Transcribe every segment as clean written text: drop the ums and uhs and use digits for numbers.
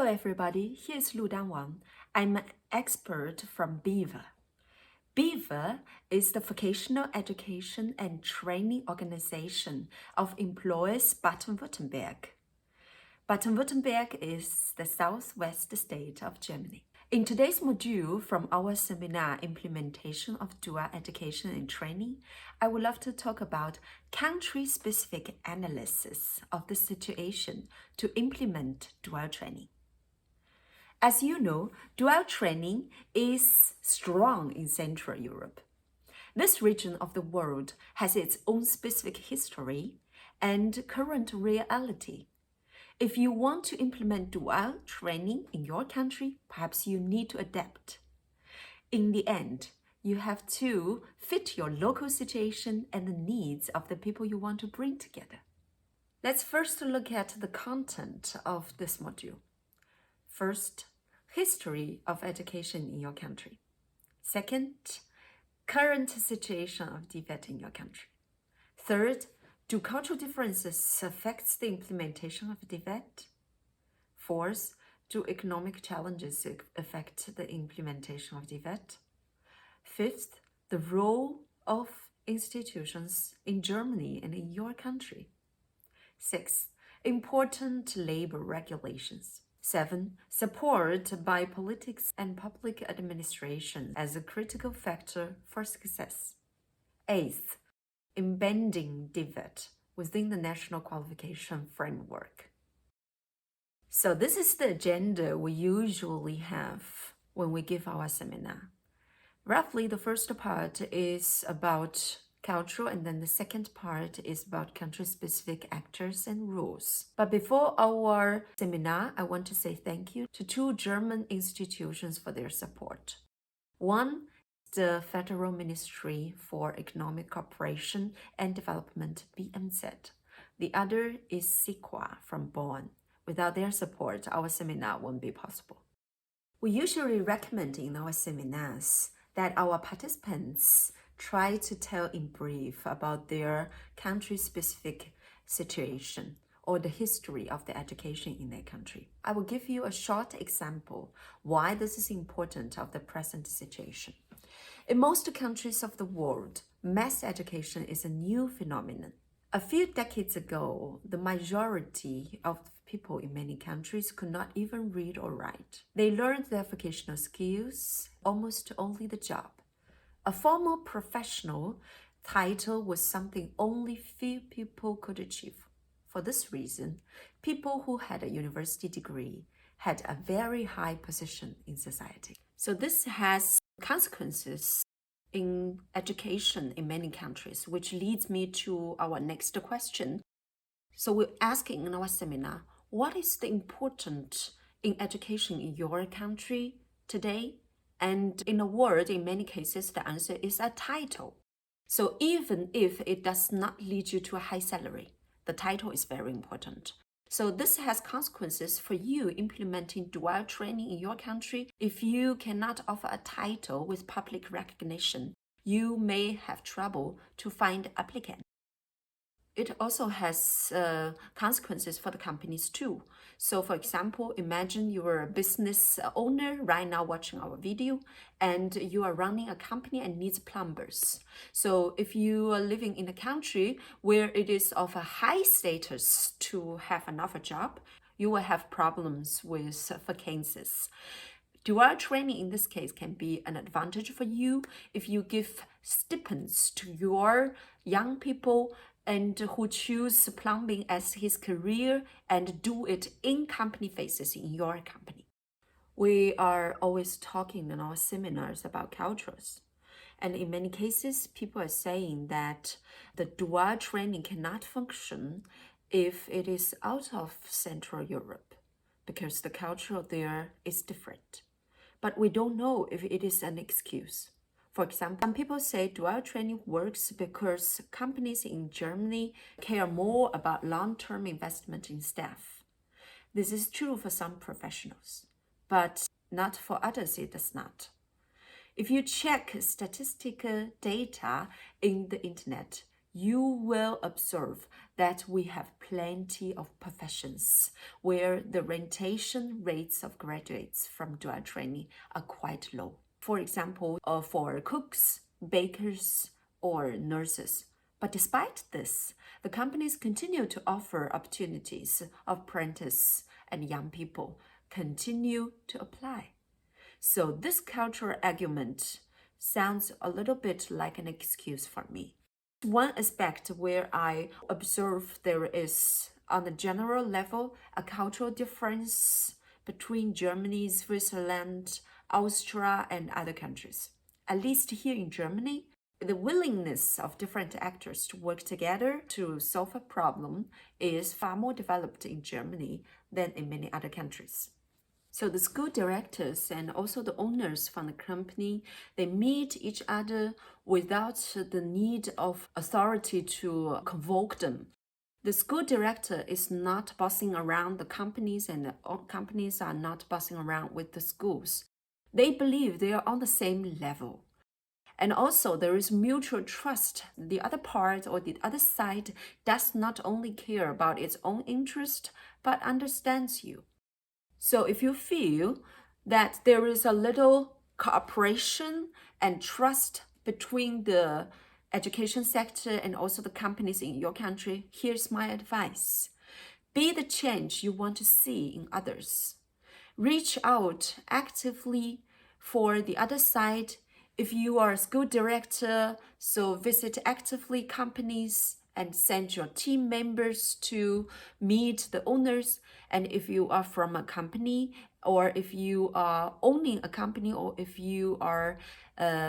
Hello everybody, here's Lu Danwang. I'm an expert from DVET. DVET is the Vocational Education and Training Organization of employers Baden-Württemberg. Baden-Württemberg is the southwest state of Germany. In today's module from our seminar Implementation of Dual Education and Training, I would love to talk about country-specific analysis of the situation to implement dual training. As you know, dual training is strong in Central Europe. This region of the world has its own specific history and current reality. If you want to implement dual training in your country, perhaps you need to adapt. In the end, you have to fit your local situation and the needs of the people you want to bring together. Let's first look at the content of this module. First, history of education in your country. Second, current situation of DVET in your country. Third, do cultural differences affect the implementation of DVET? Fourth, do economic challenges affect the implementation of DVET? Fifth, the role of institutions in Germany and in your country. Sixth, important labor regulations. 7. Support by politics and public administration as a critical factor for success. 8th, embedding DVET within the national qualification framework. So this is the agenda we usually have when we give our seminar. Roughly, the first part is about cultural, and then the second part is about country-specific actors and rules. But before our seminar, I want to say thank you to 2 German institutions for their support. One is the Federal Ministry for Economic Cooperation and Development, BMZ. The other is SIQA from Bonn. Without their support, our seminar won't be possible. We usually recommend in our seminars that our participants try to tell in brief about their country-specific situation or the history of the education in their country. I will give you a short example why this is important of the present situation. In most countries of the world, mass education is a new phenomenon. A few decades ago, the majority of people in many countries could not even read or write. They learned their vocational skills, almost only the job. A formal professional title was something only few people could achieve. For this reason, people who had a university degree had a very high position in society. So this has consequences in education in many countries, which leads me to our next question. So we're asking in our seminar, what is the important in education in your country today? And in a word, in many cases, the answer is a title. So even if it does not lead you to a high salary, the title is very important. So this has consequences for you implementing dual training in your country. If you cannot offer a title with public recognition, you may have trouble to find applicants. It also has consequences for the companies too. So for example, imagine you are a business owner right now watching our video and you are running a company and needs plumbers. So if you are living in a country where it is of a high status to have another job, you will have problems with vacancies. Dual training in this case can be an advantage for you if you give stipends to your young people and who choose plumbing as his career and do it in company phases in your company. We are always talking in our seminars about cultures. And in many cases, people are saying that the dual training cannot function if it is out of Central Europe because the culture there is different. But we don't know if it is an excuse. For example, some people say dual training works because companies in Germany care more about long-term investment in staff. This is true for some professionals, but not for others it does not. If you check statistical data in the internet, you will observe that we have plenty of professions where the orientation rates of graduates from dual training are quite low. For example, for cooks, bakers, or nurses. But despite this, the companies continue to offer opportunities of apprentices, and young people continue to apply. So this cultural argument sounds a little bit like an excuse for me. One aspect where I observe there is, on a general level, a cultural difference between Germany, Switzerland, Austria, and other countries. At least here in Germany, the willingness of different actors to work together to solve a problem is far more developed in Germany than in many other countries. So the school directors and also the owners from the company, they meet each other without the need of authority to convoke them. The school director is not bossing around the companies, and the companies are not bossing around with the schools. They believe they are on the same level. And also there is mutual trust. The other part or the other side does not only care about its own interest, but understands you. So if you feel that there is a little cooperation and trust between the education sector and also the companies in your country, here's my advice. Be the change you want to see in others. Reach out actively for the other side. If you are a school director, so visit actively companies and send your team members to meet the owners. And if you are from a company, or if you are owning a company, or if you are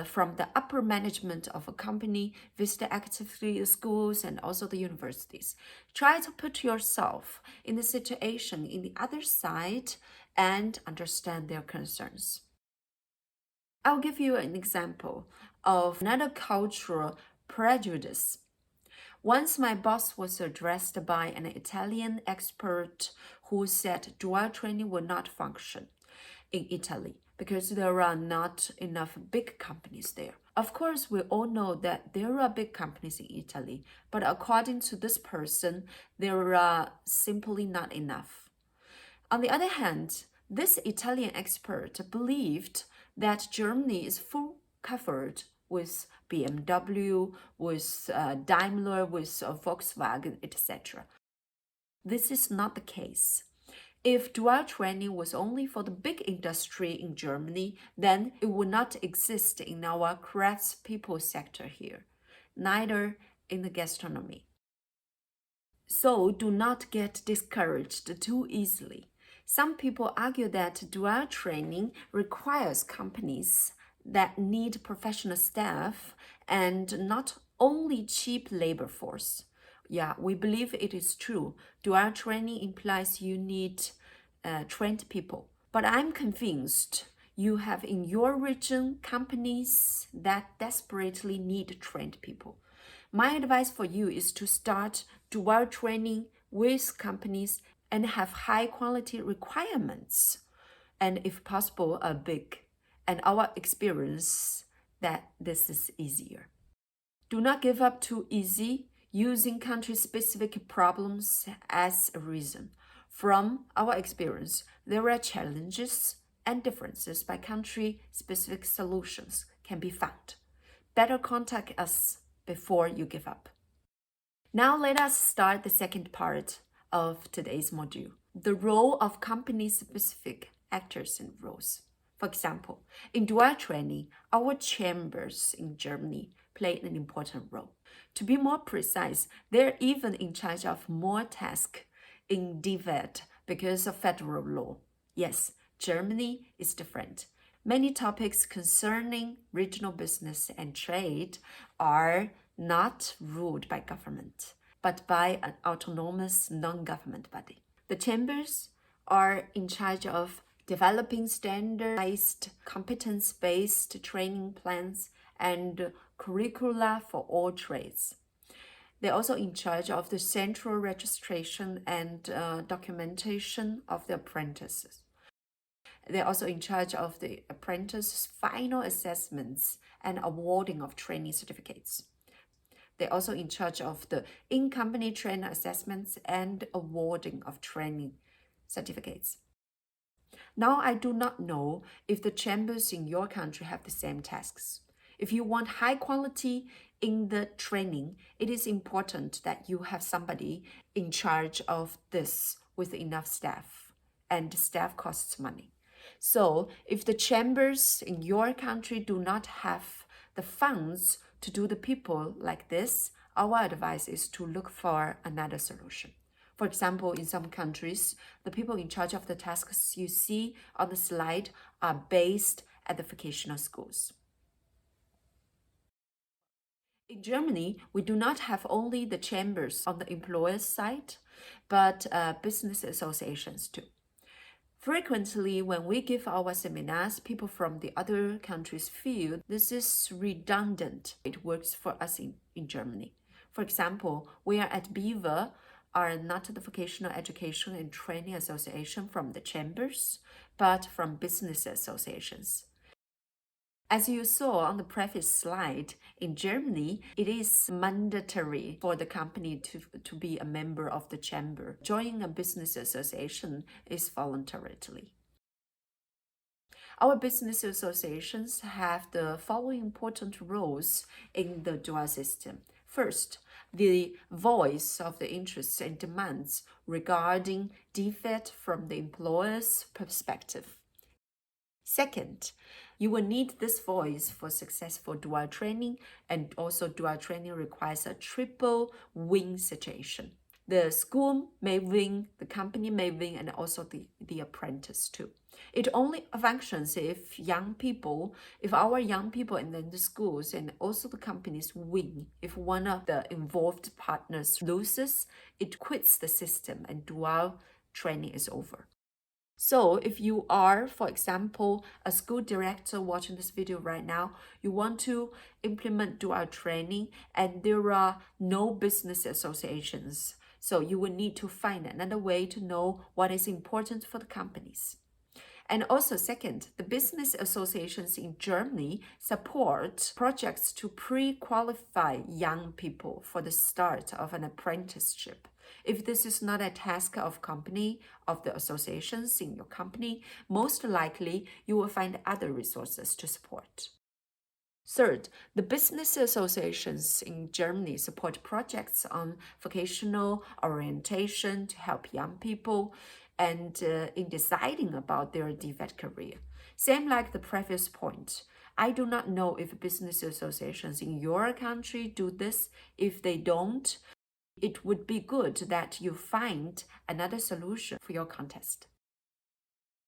from the upper management of a company, visit actively the schools and also the universities. Try to put yourself in the situation in the other side and understand their concerns. I'll give you an example of another cultural prejudice. Once my boss was addressed by an Italian expert who said dual training will not function in Italy because there are not enough big companies there. Of course, we all know that there are big companies in Italy, but according to this person, there are simply not enough. On the other hand, this Italian expert believed that Germany is full covered with BMW, with Daimler, with Volkswagen, etc. This is not the case. If dual training was only for the big industry in Germany, then it would not exist in our craftspeople sector here, neither in the gastronomy. So do not get discouraged too easily. Some people argue that dual training requires companies that need professional staff and not only cheap labor force. Yeah, we believe it is true. Dual training implies you need trained people. But I'm convinced you have in your region companies that desperately need trained people. My advice for you is to start dual training with companies and have high quality requirements, and if possible, a big. And our experience that this is easier. Do not give up too easy using country-specific problems as a reason. From our experience, there are challenges and differences by country. Specific solutions can be found. Better contact us before you give up. Now let us start the second part of today's module, the role of company-specific actors and roles. For example, in dual training, our chambers in Germany play an important role. To be more precise, they're even in charge of more tasks in DVET because of federal law. Yes, Germany is different. Many topics concerning regional business and trade are not ruled by government, but by an autonomous non-government body. The chambers are in charge of developing standardized, competence-based training plans and curricula for all trades. They're also in charge of the central registration and documentation of the apprentices. They're also in charge of the apprentices' final assessments and awarding of training certificates. They're also in charge of the in-company trainer assessments and awarding of training certificates. Now, I do not know if the chambers in your country have the same tasks. If you want high quality in the training, it is important that you have somebody in charge of this with enough staff, and staff costs money. So if the chambers in your country do not have the funds to do the people like this, our advice is to look for another solution. For example, in some countries, the people in charge of the tasks you see on the slide are based at the vocational schools. In Germany, we do not have only the chambers on the employer's side, but business associations too. Frequently, when we give our seminars, people from the other countries feel this is redundant. It works for us in Germany. For example, we are at IDVET, are not the Vocational Education and Training Association from the chambers, but from business associations. As you saw on the previous slide, in Germany, it is mandatory for the company to be a member of the chamber. Joining a business association is voluntarily. Our business associations have the following important roles in the dual system. First, the voice of the interests and demands regarding DVET from the employer's perspective. Second, you will need this voice for successful dual training, and also dual training requires a triple win situation. The school may win, the company may win, and also the apprentice too. It only functions if our young people and then the schools and also the companies win. If one of the involved partners loses, it quits the system and dual training is over. So if you are, for example, a school director watching this video right now, you want to implement dual training and there are no business associations. So you will need to find another way to know what is important for the companies. And also second, the business associations in Germany support projects to pre-qualify young people for the start of an apprenticeship. If this is not a task of the associations in your company, most likely you will find other resources to support. Third, the business associations in Germany support projects on vocational orientation to help young people and in deciding about their DVET career. Same like the previous point. I do not know if business associations in your country do this. If they don't, it would be good that you find another solution for your contest.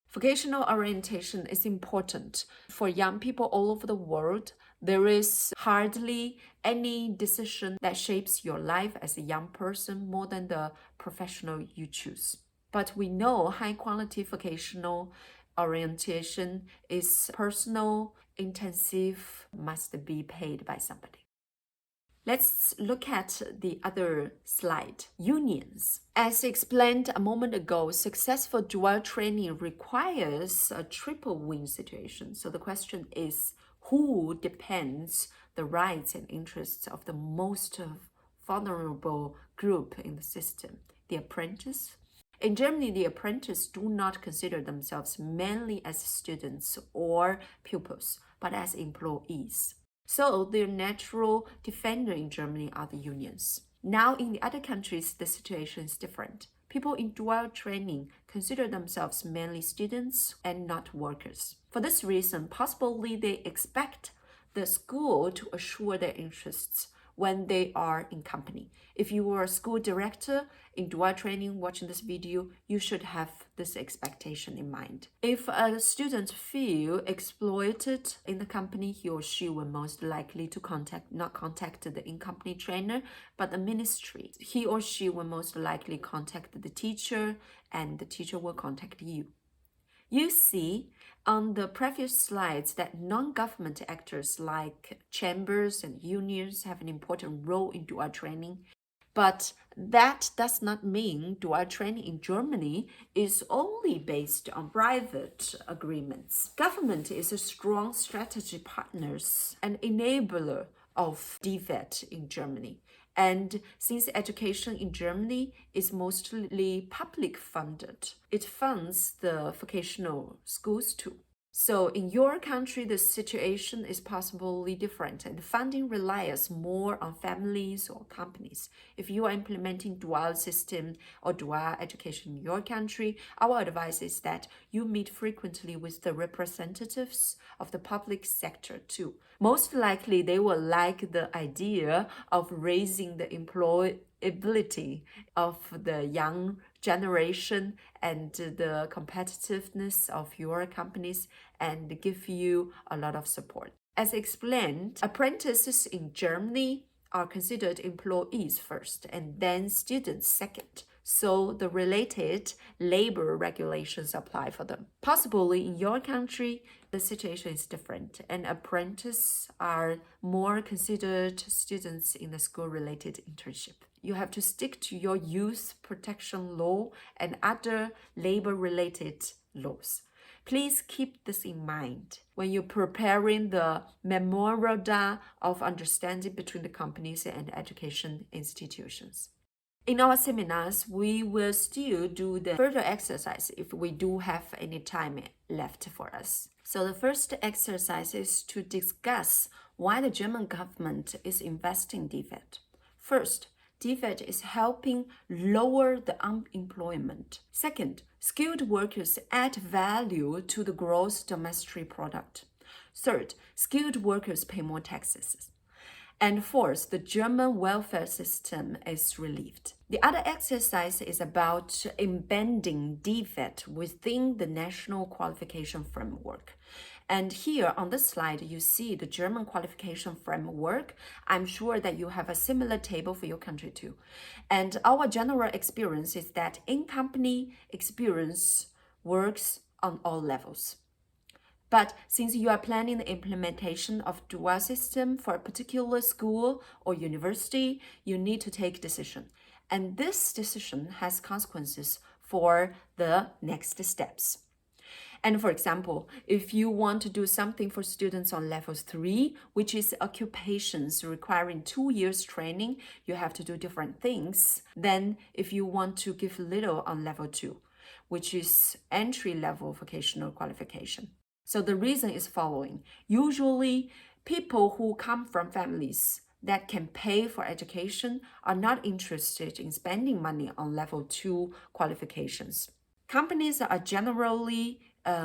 Vocational orientation is important for young people all over the world. There is hardly any decision that shapes your life as a young person more than the professional you choose. But we know high quality vocational orientation is personal, intensive, must be paid by somebody. Let's look at the other slide, unions. As explained a moment ago, successful dual training requires a triple win situation. So the question is, who depends the rights and interests of the most vulnerable group in the system? The apprentice? In Germany, the apprentices do not consider themselves mainly as students or pupils, but as employees. So their natural defender in Germany are the unions. Now in the other countries, the situation is different. People in dual training consider themselves mainly students and not workers. For this reason, possibly they expect the school to assure their interests when they are in company. If you are a school director in dual training watching this video, you should have this expectation in mind. If a student feel exploited in the company, he or she will most likely to not contact the in-company trainer, but the ministry. He or she will most likely contact the teacher, and the teacher will contact you. You see on the previous slides that non-government actors like chambers and unions have an important role in dual training. But that does not mean dual training in Germany is only based on private agreements. Government is a strong strategy partner and enabler of DVET in Germany. And since education in Germany is mostly public funded, it funds the vocational schools too. So in your country, the situation is possibly different and funding relies more on families or companies. If you are implementing dual system or dual education in your country, our advice is that you meet frequently with the representatives of the public sector too. Most likely, they will like the idea of raising the employability of the young generation and the competitiveness of your companies and give you a lot of support. As explained, apprentices in Germany are considered employees first and then students second. So the related labor regulations apply for them. Possibly in your country, the situation is different and apprentices are more considered students in the school-related internship. You have to stick to your youth protection law and other labor-related laws. Please keep this in mind when you're preparing the memoranda of understanding between the companies and education institutions. In our seminars, we will still do the further exercise if we do have any time left for us. So the first exercise is to discuss why the German government is investing in DVET. First, DVET is helping lower the unemployment. Second, skilled workers add value to the gross domestic product. Third, skilled workers pay more taxes. And fourth, the German welfare system is relieved. The other exercise is about embedding DVET within the national qualification framework. And here on this slide, you see the German qualification framework. I'm sure that you have a similar table for your country too. And our general experience is that in-company experience works on all levels. But since you are planning the implementation of dual system for a particular school or university, you need to take a decision. And this decision has consequences for the next steps. And for example, if you want to do something for students on level 3, which is occupations requiring 2 years training, you have to do different things than if you want to give little on level 2, which is entry-level vocational qualification. So the reason is following. Usually, people who come from families that can pay for education are not interested in spending money on level 2 qualifications. Companies are generally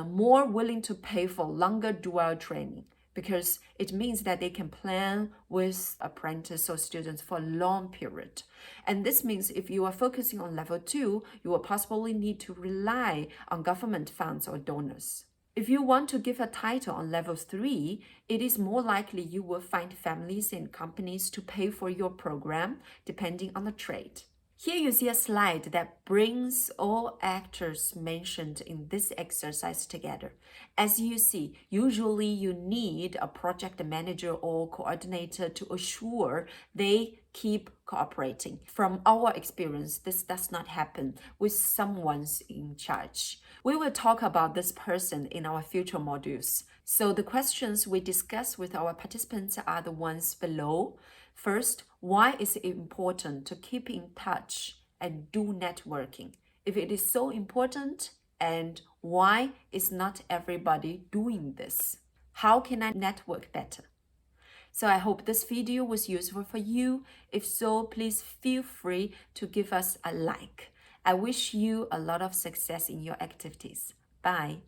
more willing to pay for longer dual training because it means that they can plan with apprentices or students for a long period. And this means if you are focusing on level 2, you will possibly need to rely on government funds or donors. If you want to give a title on level 3, it is more likely you will find families and companies to pay for your program depending on the trade. Here you see a slide that brings all actors mentioned in this exercise together. As you see, usually you need a project manager or coordinator to assure they keep cooperating. From our experience, this does not happen with someone's in charge. We will talk about this person in our future modules. So the questions we discuss with our participants are the ones below. First, why is it important to keep in touch and do networking? If it is so important, and why is not everybody doing this? How can I network better? So I hope this video was useful for you. If so, please feel free to give us a like. I wish you a lot of success in your activities. Bye.